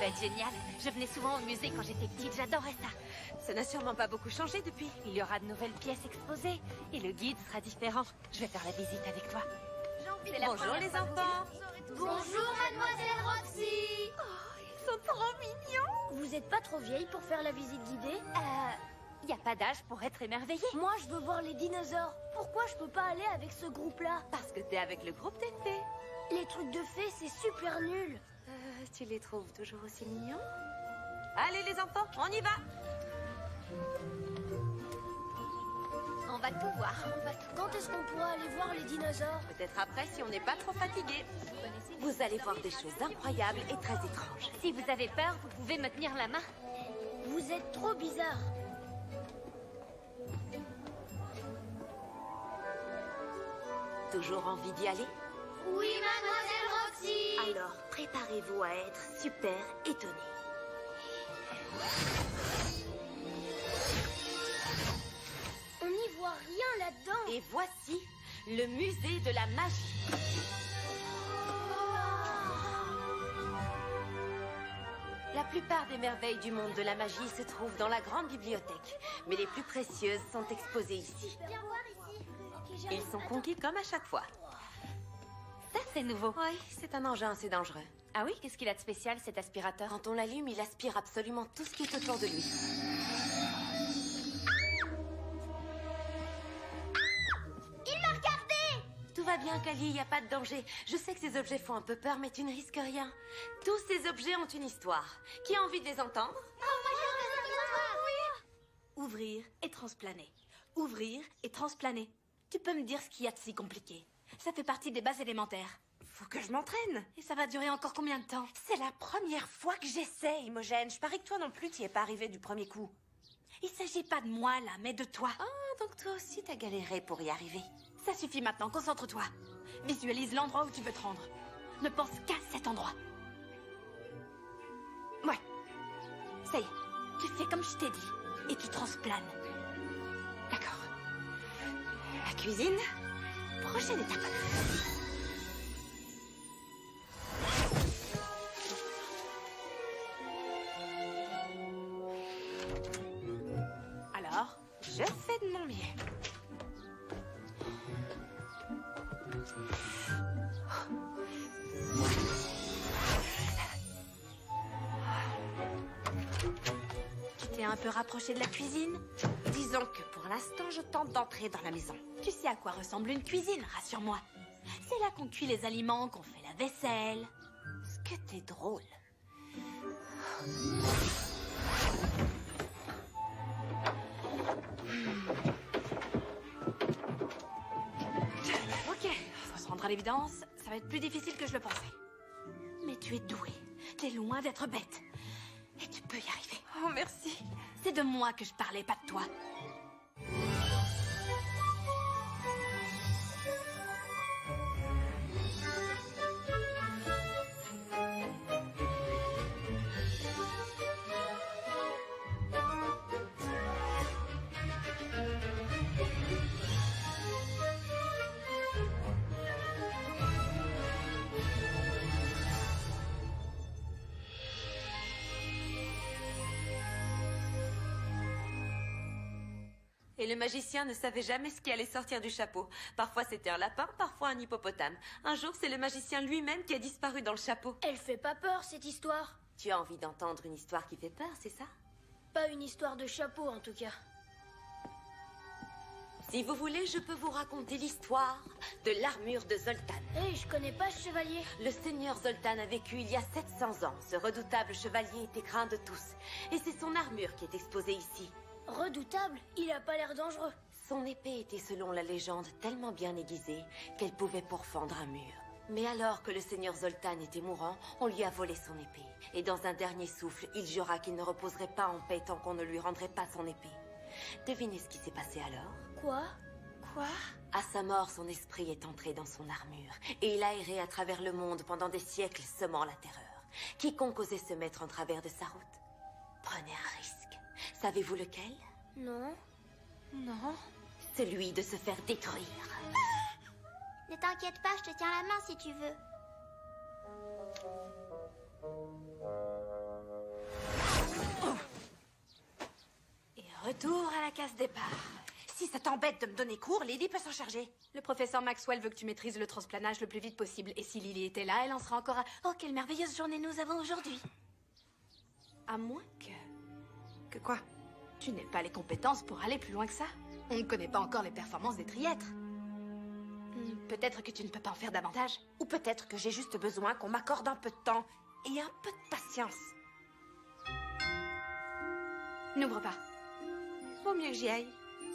va être génial. Je venais souvent au musée quand j'étais petite, j'adorais ça. Ça n'a sûrement pas beaucoup changé depuis. Il y aura de nouvelles pièces exposées et le guide sera différent. Je vais faire la visite avec toi. Bonjour les enfants. Bonjour, mademoiselle Roxy. Ils sont trop mignons. Vous êtes pas trop vieille pour faire la visite guidée? Y a pas d'âge pour être émerveillé. Moi, je veux voir les dinosaures. Pourquoi je peux pas aller avec ce groupe-là? Parce que t'es avec le groupe des fées. Les trucs de fées, c'est super nul. Tu les trouves toujours aussi mignons? Allez les enfants, on y va. On va tout voir. Quand est-ce qu'on pourra aller voir les dinosaures? Peut-être après si on n'est pas trop fatigué. Vous allez voir des choses incroyables et très étranges. Si vous avez peur, vous pouvez me tenir la main. Vous êtes trop bizarre. Toujours envie d'y aller? Oui, mademoiselle Roxy. Alors, préparez-vous à être super étonnés. On n'y voit rien là-dedans. Et voici le musée de la magie. La plupart des merveilles du monde de la magie se trouvent dans la grande bibliothèque. Mais les plus précieuses sont exposées ici. Viens voir ici. Ils sont conquis comme à chaque fois. Ça, c'est nouveau. Oui, c'est un engin assez dangereux. Ah oui, qu'est-ce qu'il a de spécial, cet aspirateur? Quand on l'allume, il aspire absolument tout ce qui est autour de lui. Il m'a regardé. Tout va bien, Kali, il n'y a pas de danger. Je sais que ces objets font un peu peur, mais tu ne risques rien. Tous ces objets ont une histoire. Qui a envie de les entendre? Ouvrir et transplaner. Ouvrir et transplaner. Tu peux me dire ce qu'il y a de si compliqué? Ça fait partie des bases élémentaires. Faut que je m'entraîne. Et ça va durer encore combien de temps? C'est la première fois que j'essaie, Imogen. Je parie que toi non plus, t'y es pas arrivé du premier coup. Il s'agit pas de moi, là, mais de toi. Ah, donc toi aussi t'as galéré pour y arriver. Ça suffit maintenant, concentre-toi. Visualise l'endroit où tu veux te rendre. Ne pense qu'à cet endroit. Ouais. Ça y est, tu fais comme je t'ai dit. Et tu transplanes. D'accord. La cuisine. Prochaine étape. Alors, je fais de mon mieux. Tu t'es un peu rapproché de la cuisine? Disons que pour l'instant, je tente d'entrer dans la maison. Tu sais à quoi ressemble une cuisine, rassure-moi. C'est là qu'on cuit les aliments, qu'on fait la vaisselle. Ce que t'es drôle. Ok, faut se rendre à l'évidence, ça va être plus difficile que je le pensais. Mais tu es douée, t'es loin d'être bête. Et tu peux y arriver. Oh, merci. C'est de moi que je parlais, pas de toi. Et le magicien ne savait jamais ce qui allait sortir du chapeau. Parfois c'était un lapin, parfois un hippopotame. Un jour c'est le magicien lui-même qui a disparu dans le chapeau. Elle fait pas peur, cette histoire. Tu as envie d'entendre une histoire qui fait peur, c'est ça? Pas une histoire de chapeau, en tout cas. Si vous voulez, je peux vous raconter l'histoire de l'armure de Zoltan. Hé, je connais pas ce chevalier. Le seigneur Zoltan a vécu il y a 700 ans. Ce redoutable chevalier était craint de tous. Et c'est son armure qui est exposée ici. Redoutable, il a pas l'air dangereux. Son épée était, selon la légende, tellement bien aiguisée qu'elle pouvait pourfendre un mur. Mais alors que le seigneur Zoltan était mourant, on lui a volé son épée. Et dans un dernier souffle, il jura qu'il ne reposerait pas en paix tant qu'on ne lui rendrait pas son épée. Devinez ce qui s'est passé alors? Quoi? Quoi? À sa mort, son esprit est entré dans son armure. Et il a erré à travers le monde pendant des siècles, semant la terreur. Quiconque osait se mettre en travers de sa route, prenez un risque. Savez-vous lequel? Non. Non. Celui de se faire détruire. Ne t'inquiète pas, je te tiens la main si tu veux. classe départ. Si ça t'embête de me donner cours, Lily peut s'en charger. Le professeur Maxwell veut que tu maîtrises le transplanage le plus vite possible. Et si Lily était là, elle en sera encore à... Oh, quelle merveilleuse journée nous avons aujourd'hui. À moins que... Que quoi? Tu n'aies pas les compétences pour aller plus loin que ça. On ne connaît pas encore les performances des triêtres. Peut-être que tu ne peux pas en faire davantage. Ou peut-être que j'ai juste besoin qu'on m'accorde un peu de temps et un peu de patience. N'ouvre pas. Vaut mieux que j'y aille.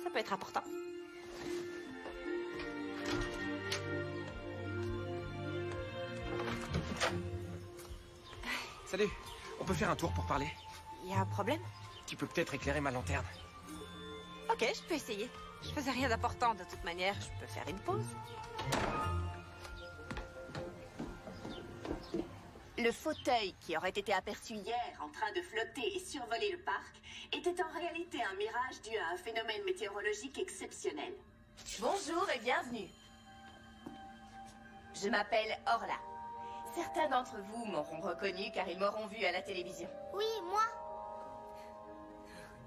Ça peut être important. Salut, on peut faire un tour pour parler? Il y a un problème? Tu peux peut-être éclairer ma lanterne. Ok, je peux essayer. Je faisais rien d'important de toute manière. Je peux faire une pause. Le fauteuil qui aurait été aperçu hier en train de flotter et survoler le parc était en réalité un mirage dû à un phénomène météorologique exceptionnel. Bonjour et bienvenue. Je m'appelle Orla. Certains d'entre vous m'auront reconnu car ils m'auront vu à la télévision. Oui, moi.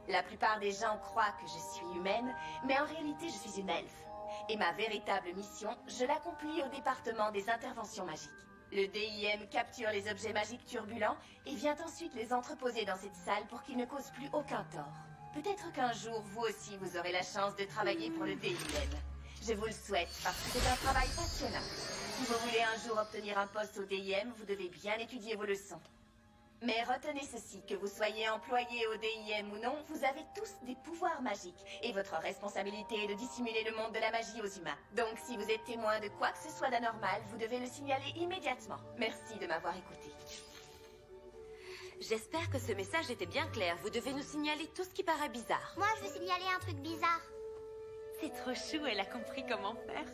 La plupart des gens croient que je suis humaine, mais en réalité je suis une elfe. Et ma véritable mission, je l'accomplis au département des interventions magiques. Le DIM capture les objets magiques turbulents et vient ensuite les entreposer dans cette salle pour qu'ils ne causent plus aucun tort. Peut-être qu'un jour, vous aussi, vous aurez la chance de travailler pour le DIM. Je vous le souhaite parce que c'est un travail passionnant. Si vous voulez un jour obtenir un poste au DIM, vous devez bien étudier vos leçons. Mais retenez ceci, que vous soyez employé au DIM ou non, vous avez tous des pouvoirs magiques. Et votre responsabilité est de dissimuler le monde de la magie aux humains. Donc si vous êtes témoin de quoi que ce soit d'anormal, vous devez le signaler immédiatement. Merci de m'avoir écouté. J'espère que ce message était bien clair. Vous devez nous signaler tout ce qui paraît bizarre. Moi, je veux signaler un truc bizarre. C'est trop chou, elle a compris comment faire.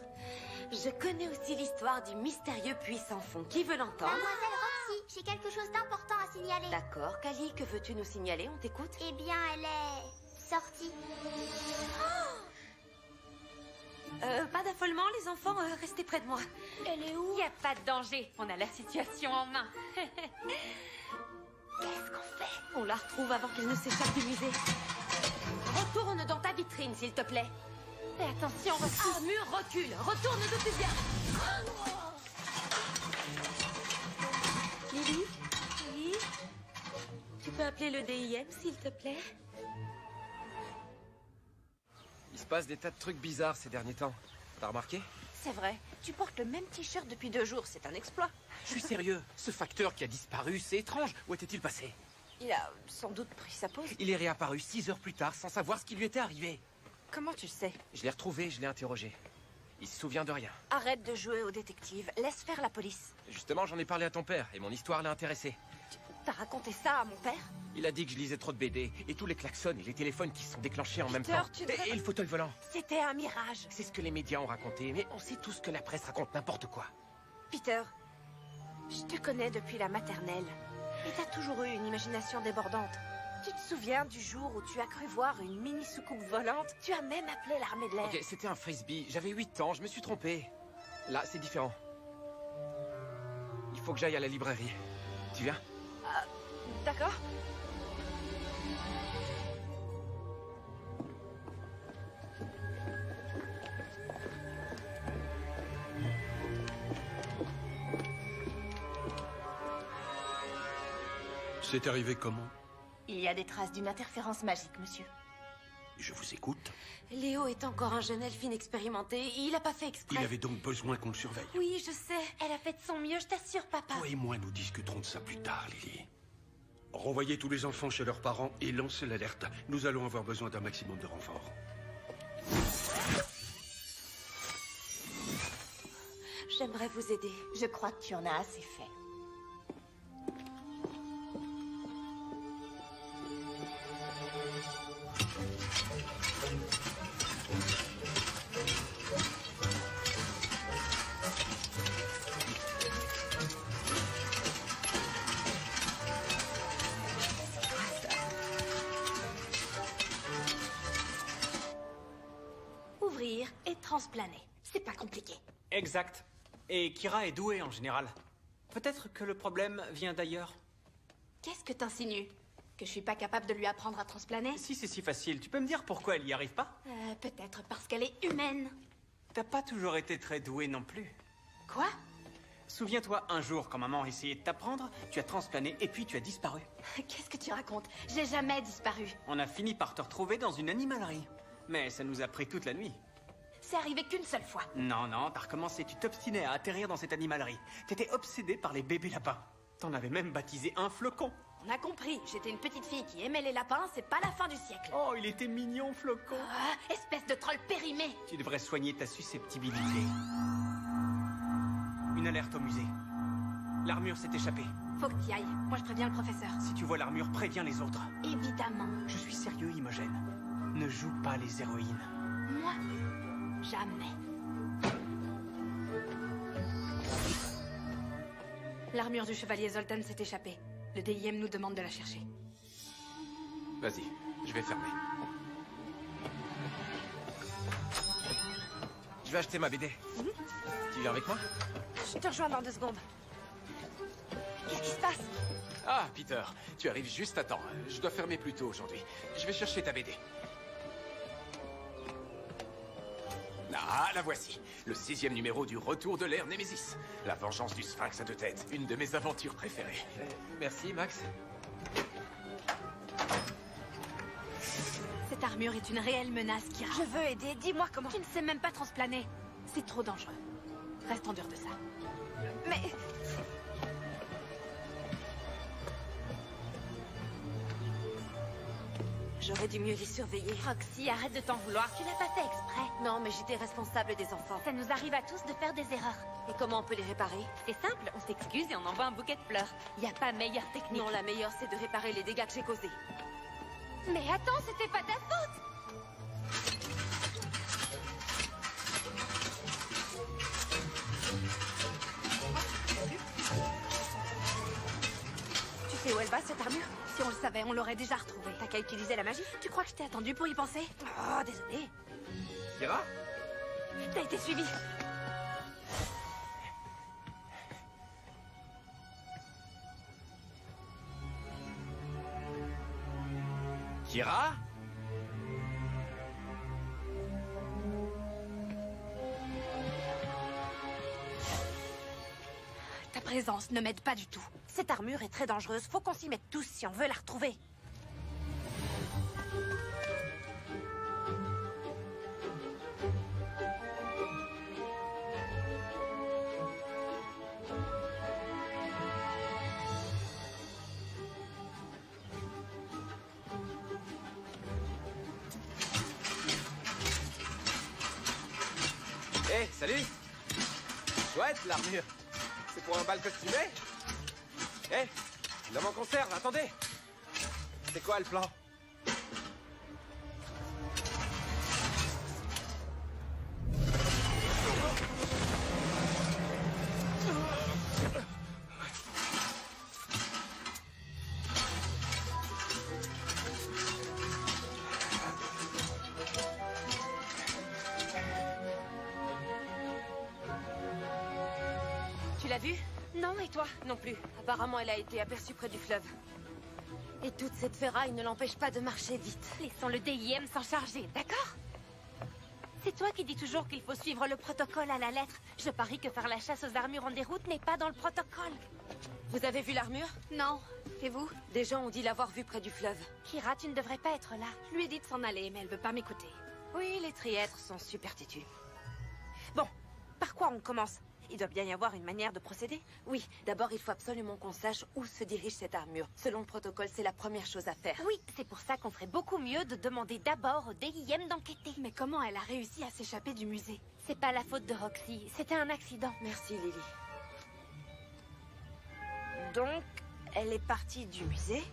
Je connais aussi l'histoire du mystérieux puits sans fond. Qui veut l'entendre? Mademoiselle Roxy, j'ai quelque chose d'important à signaler. D'accord. Kali, que veux-tu nous signaler? On t'écoute. Eh bien, elle est... sortie. Pas d'affolement, les enfants. Restez près de moi. Elle est où? Y a pas de danger, on a la situation en main. Qu'est-ce qu'on fait? On la retrouve avant qu'elle ne s'échappe du musée. Retourne dans ta vitrine, s'il te plaît. Fais attention, ce mur recule. Retourne d'où tu viens. Lily? Oui? Tu peux appeler le DIM, s'il te plaît? Il se passe des tas de trucs bizarres ces derniers temps. T'as remarqué? C'est vrai. Tu portes le même t-shirt depuis 2 jours. C'est un exploit. Je suis sérieux. Ce facteur qui a disparu, c'est étrange. Où était-il passé? Il a sans doute pris sa pause. Il est réapparu 6 heures plus tard sans savoir ce qui lui était arrivé. Comment tu sais? Je l'ai retrouvé, je l'ai interrogé. Il se souvient de rien. Arrête de jouer au détective. Laisse faire la police. Justement, j'en ai parlé à ton père et mon histoire l'a intéressé. T'as raconté ça à mon père? Il a dit que je lisais trop de BD et tous les klaxons et les téléphones qui se sont déclenchés en même Peter, temps. tu devrais- Et le fauteuil volant. C'était un mirage. C'est ce que les médias ont raconté, mais on sait tous que la presse raconte n'importe quoi. Peter, je te connais depuis la maternelle. Et t'as toujours eu une imagination débordante. Tu te souviens du jour où tu as cru voir une mini soucoupe volante? Tu as même appelé l'armée de l'air. Ok, c'était un frisbee. J'avais 8 ans, je me suis trompé. Là, c'est différent. Il faut que j'aille à la librairie. Tu viens? D'accord. C'est arrivé comment? Il y a des traces d'une interférence magique, monsieur. Je vous écoute. Léo est encore un jeune elfe inexpérimenté. Il n'a pas fait exprès. Il avait donc besoin qu'on le surveille. Oui, je sais. Elle a fait de son mieux, je t'assure, papa. Toi et moi, nous discuterons de ça plus tard, Lily. Renvoyez tous les enfants chez leurs parents et lancez l'alerte. Nous allons avoir besoin d'un maximum de renforts. J'aimerais vous aider. Je crois que tu en as assez fait. Ouvrir et transplaner. C'est pas compliqué. Exact. Et Kira est douée en général. Peut-être que le problème vient d'ailleurs. Qu'est-ce que t'insinues? Que je suis pas capable de lui apprendre à transplaner? Si c'est si facile, tu peux me dire pourquoi elle y arrive pas? Peut-être parce qu'elle est humaine. T'as pas toujours été très douée non plus. Quoi? Souviens-toi, un jour, quand maman essayait de t'apprendre, tu as transplané et puis tu as disparu. Qu'est-ce que tu racontes? J'ai jamais disparu. On a fini par te retrouver dans une animalerie. Mais ça nous a pris toute la nuit. C'est arrivé qu'une seule fois. Non, t'as recommencé, tu t'obstinais à atterrir dans cette animalerie. T'étais obsédée par les bébés lapins. T'en avais même baptisé un flocon. On a compris, j'étais une petite fille qui aimait les lapins, c'est pas la fin du siècle. Oh, il était mignon, flocon. Ah, espèce de troll périmé. Tu devrais soigner ta susceptibilité. Une alerte au musée. L'armure s'est échappée. Faut que t'y ailles. Moi, je préviens le professeur. Si tu vois l'armure, préviens les autres. Évidemment. Je suis sérieux, Imogen. Ne joue pas les héroïnes. Moi, jamais. L'armure du chevalier Zoltan s'est échappée. Le DIM nous demande de la chercher. Vas-y, je vais fermer. Je vais acheter ma BD. Tu viens avec moi? Je te rejoins dans 2 secondes. Qu'est-ce qui se passe? Ah, Peter, tu arrives juste à temps. Je dois fermer plus tôt aujourd'hui. Je vais chercher ta BD. Ah, la voici. Le 6e numéro du Retour de l'ère Némésis. La vengeance du Sphinx à 2 têtes. Une de mes aventures préférées. Merci, Max. Cette armure est une réelle menace, Kira. Je veux aider, dis-moi comment. Tu ne sais même pas transplaner. C'est trop dangereux. Reste en dehors de ça. Mais... J'aurais dû mieux les surveiller. Roxy, arrête de t'en vouloir, tu l'as pas fait exprès. Non, mais j'étais responsable des enfants. Ça nous arrive à tous de faire des erreurs. Et comment on peut les réparer? C'est simple, on s'excuse et on envoie un bouquet de fleurs. Y a pas meilleure technique. Non, la meilleure, c'est de réparer les dégâts que j'ai causés. Mais attends, c'était pas ta faute. Tu sais où elle va, cette armure? Si on le savait, on l'aurait déjà retrouvée. T'as qu'à utiliser la magie. Tu crois que je t'ai attendu pour y penser? Oh, désolé. Kira? T'as été suivi. Kira? Ta présence ne m'aide pas du tout. Cette armure est très dangereuse. Faut qu'on s'y mette tous si on veut la retrouver. Hé, salut! Chouette, l'armure. C'est pour un bal costumé? Hé, l'homme en conserve, attendez! C'est quoi le plan? Tu l'as vue? Non, et toi? Non plus. Apparemment, elle a été aperçue près du fleuve. Et toute cette ferraille ne l'empêche pas de marcher vite. Laissons le DIM s'en charger, d'accord? C'est toi qui dis toujours qu'il faut suivre le protocole à la lettre. Je parie que faire la chasse aux armures en déroute n'est pas dans le protocole. Vous avez vu l'armure? Non. Et vous? Des gens ont dit l'avoir vue près du fleuve. Kira, tu ne devrais pas être là. Je lui ai dit de s'en aller, mais elle veut pas m'écouter. Oui, les triêtres sont super têtus. Bon, par quoi on commence? Il doit bien y avoir une manière de procéder. Oui, d'abord, il faut absolument qu'on sache où se dirige cette armure. Selon le protocole, c'est la première chose à faire. Oui, c'est pour ça qu'on ferait beaucoup mieux de demander d'abord au DIM d'enquêter. Mais comment elle a réussi à s'échapper du musée? C'est pas la faute de Roxy, c'était un accident. Merci, Lily. Donc, elle est partie du musée.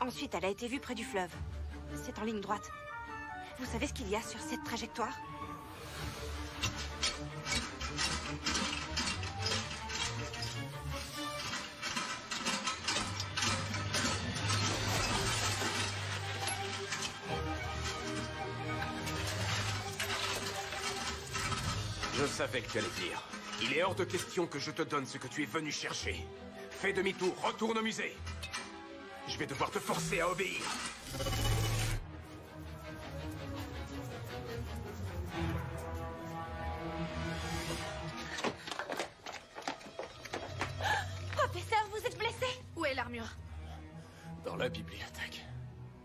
Ensuite, elle a été vue près du fleuve. C'est en ligne droite. Vous savez ce qu'il y a sur cette trajectoire? Je savais que tu allais venir. Il est hors de question que je te donne ce que tu es venu chercher. Fais demi-tour, retourne au musée. Je vais devoir te forcer à obéir. Professeur, vous êtes blessé? Où est l'armure? Dans la bibliothèque.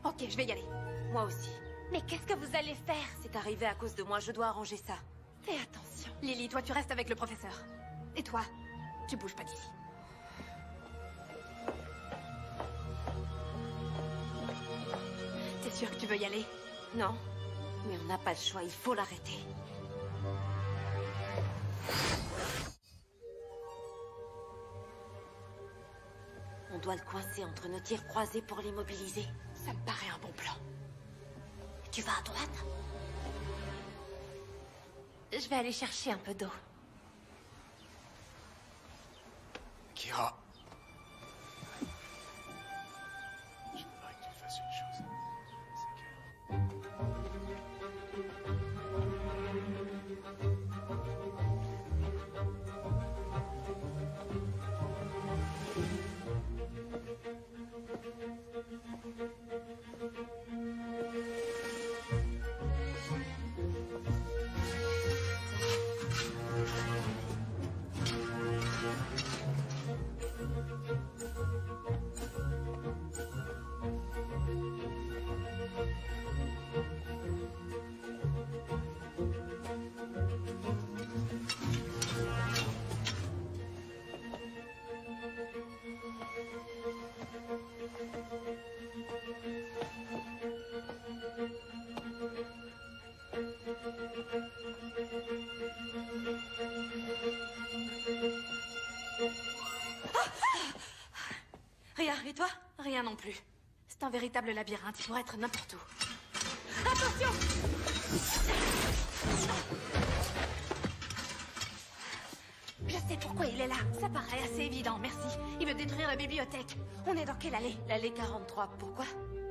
Ok, je vais y aller. Moi aussi. Mais qu'est-ce que vous allez faire? C'est arrivé à cause de moi, je dois arranger ça. Fais attention. Lily, toi tu restes avec le professeur. Et toi, tu bouges pas d'ici. T'es sûr que tu veux y aller? Non, mais on n'a pas le choix, il faut l'arrêter. On doit le coincer entre nos tirs croisés pour l'immobiliser. Ça me paraît un bon plan. Tu vas à droite? Je vais aller chercher un peu d'eau. Kira. Je voudrais que tu fasses une chose. Rien, et toi? Rien non plus. C'est un véritable labyrinthe, il pourrait être n'importe où. Attention! Je sais pourquoi il est là. Ça paraît assez évident, merci. Il veut détruire la bibliothèque. On est dans quelle allée? L'allée 43, pourquoi?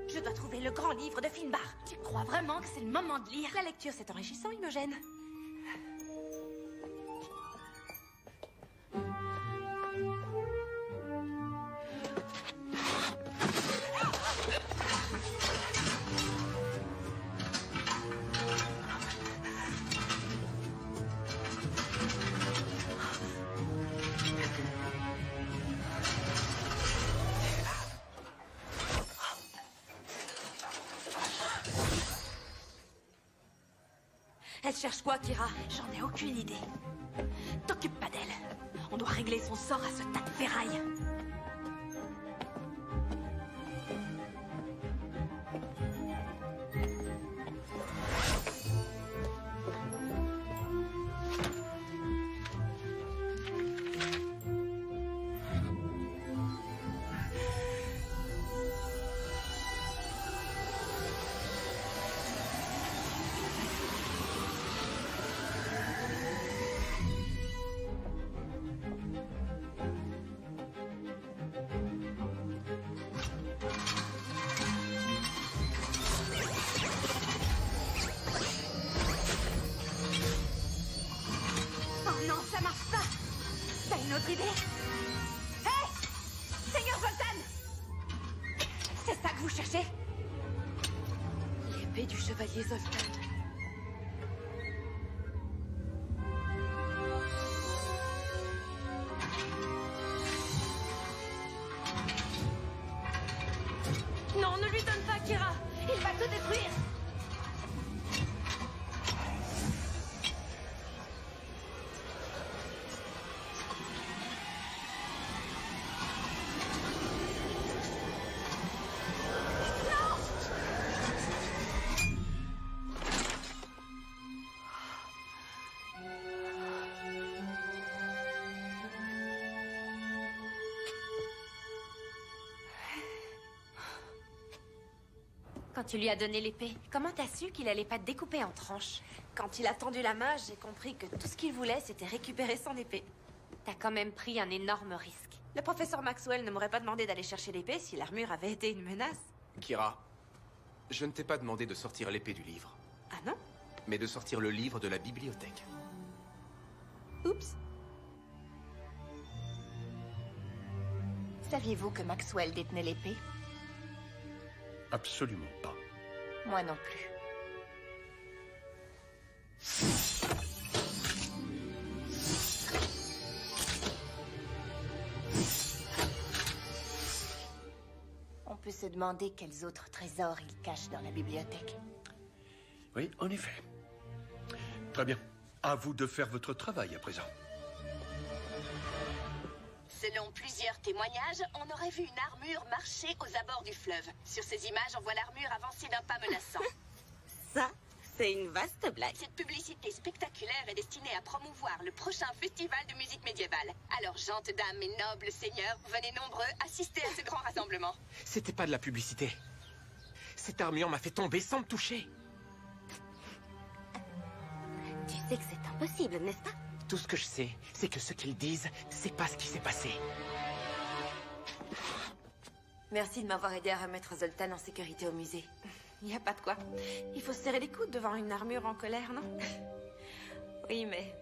Je dois trouver le grand livre de Finbar. Tu crois vraiment que c'est le moment de lire? La lecture, c'est enrichissant, Imogène. Elle cherche quoi, Kira? J'en ai aucune idée. T'occupe pas d'elle. On doit régler son sort à ce tas de ferraille. Oh non, ça marche pas! T'as une autre idée? Hé! Seigneur Zoltan! C'est ça que vous cherchez? L'épée du chevalier Zoltan. Non, ne lui donne pas, Kira! Il va te détruire! Quand tu lui as donné l'épée, comment t'as su qu'il allait pas te découper en tranches? Quand il a tendu la main, j'ai compris que tout ce qu'il voulait, c'était récupérer son épée. T'as quand même pris un énorme risque. Le professeur Maxwell ne m'aurait pas demandé d'aller chercher l'épée si l'armure avait été une menace. Kira, je ne t'ai pas demandé de sortir l'épée du livre, Ah non? mais de sortir le livre de la bibliothèque. Oups. Saviez-vous que Maxwell détenait l'épée? Absolument pas. Moi non plus. On peut se demander quels autres trésors il cache dans la bibliothèque. Oui, en effet. Très bien. À vous de faire votre travail à présent. Selon plusieurs témoignages, on aurait vu une armure marcher aux abords du fleuve. Sur ces images, on voit l'armure avancer d'un pas menaçant. Ça, c'est une vaste blague. Cette publicité spectaculaire est destinée à promouvoir le prochain festival de musique médiévale. Alors, gentes dames et nobles seigneurs, venez nombreux assister à ce grand rassemblement. C'était pas de la publicité. Cette armure m'a fait tomber sans me toucher. Tu sais que c'est impossible, n'est-ce pas? Tout ce que je sais, c'est que ce qu'ils disent, c'est pas ce qui s'est passé. Merci de m'avoir aidé à remettre Zoltan en sécurité au musée. Y a pas de quoi. Il faut se serrer les coudes devant une armure en colère, non? Oui, mais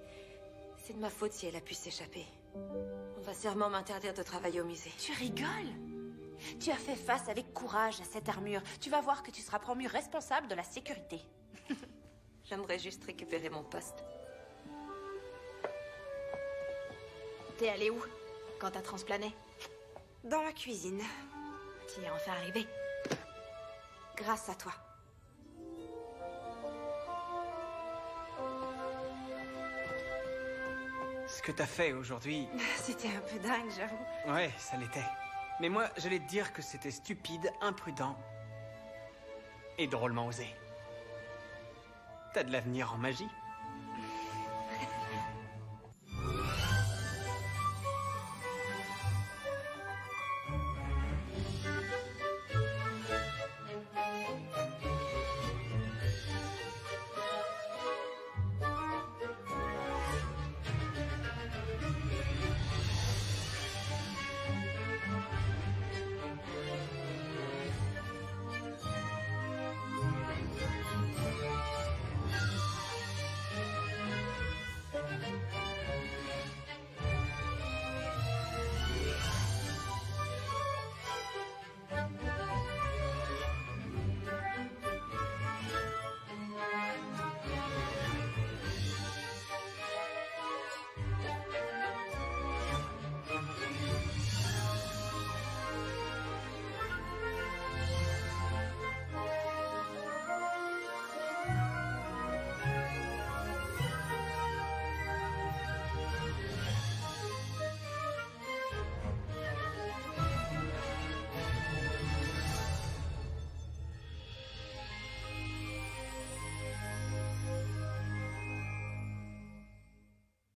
c'est de ma faute si elle a pu s'échapper. On va sûrement m'interdire de travailler au musée. Tu rigoles? Tu as fait face avec courage à cette armure. Tu vas voir que tu seras promu responsable de la sécurité. J'aimerais juste récupérer mon poste. T'es allé où quand t'as transplané? Dans la cuisine. T'y es enfin arrivé. Grâce à toi. Ce que t'as fait aujourd'hui... C'était un peu dingue, j'avoue. Ouais, ça l'était. Mais moi, j'allais te dire que c'était stupide, imprudent et drôlement osé. T'as de l'avenir en magie.